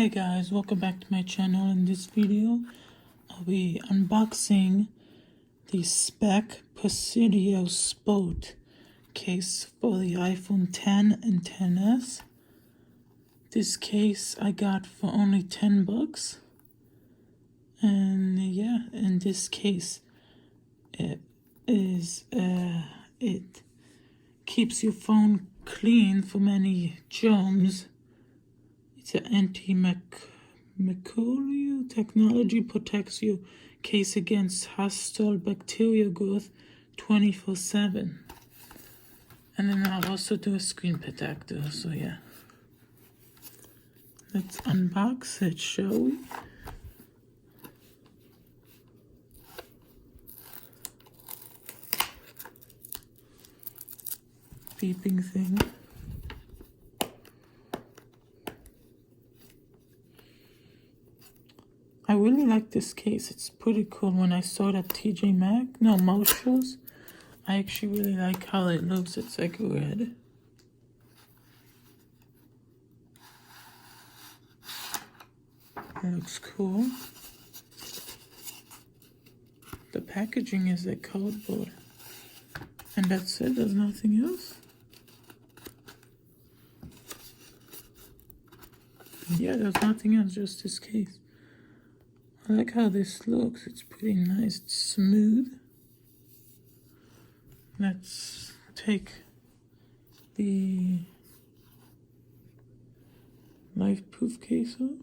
Hey guys, welcome back to my channel. In this video, I'll be unboxing the Speck Presidio Sport case for the iPhone 10 and 10s. This case I got for only $10. And yeah, in this case, it keeps your phone clean from any germs. It's an antimicrobial technology, protects your case against hostile bacterial growth 24/7. And then I'll also do a screen protector, so yeah. Let's unbox it, shall we? Beeping thing. I really like this case. It's pretty cool. When I saw it at TJ Maxx, no, Marshalls, I actually really like how it looks. It's like red. It looks cool. The packaging is like cardboard. And that's it, there's nothing else. Yeah, there's nothing else, just this case. I like how this looks. It's pretty nice. It's smooth. Let's take the life-proof case off.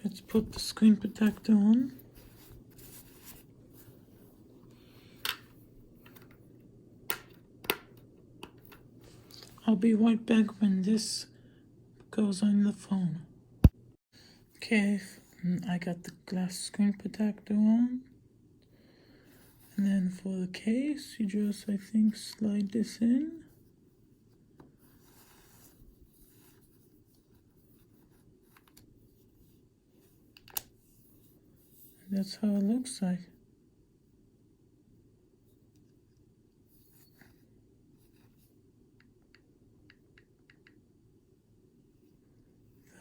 Let's put the screen protector on. I'll be right back when this goes on the phone. Okay, I got the glass screen protector on. And then for the case, you just, I think, slide this in. That's how it looks like.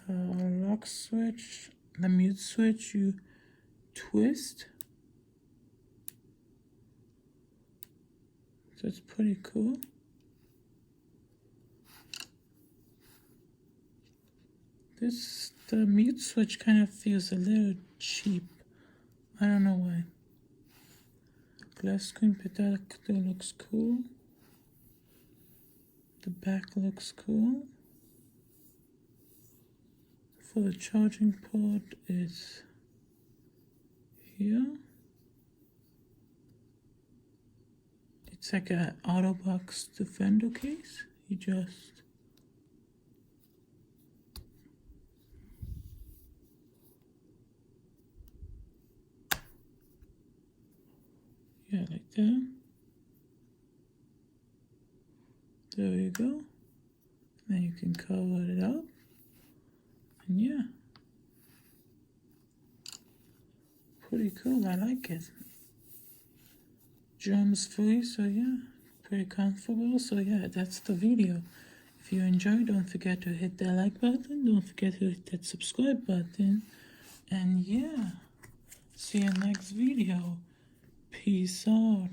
The lock switch, the mute switch, you twist. So it's pretty cool. The mute switch kind of feels a little cheap. I don't know why. Glass screen protector looks cool. The back looks cool. For the charging port, it's here. It's like an Autobox Defender case. You just like that. There you go. Then you can cover it up. And yeah. Pretty cool. I like it. Germs free, so yeah. Pretty comfortable. So yeah, that's the video. If you enjoyed, don't forget to hit that like button. Don't forget to hit that subscribe button. And yeah. See you next video. Peace out.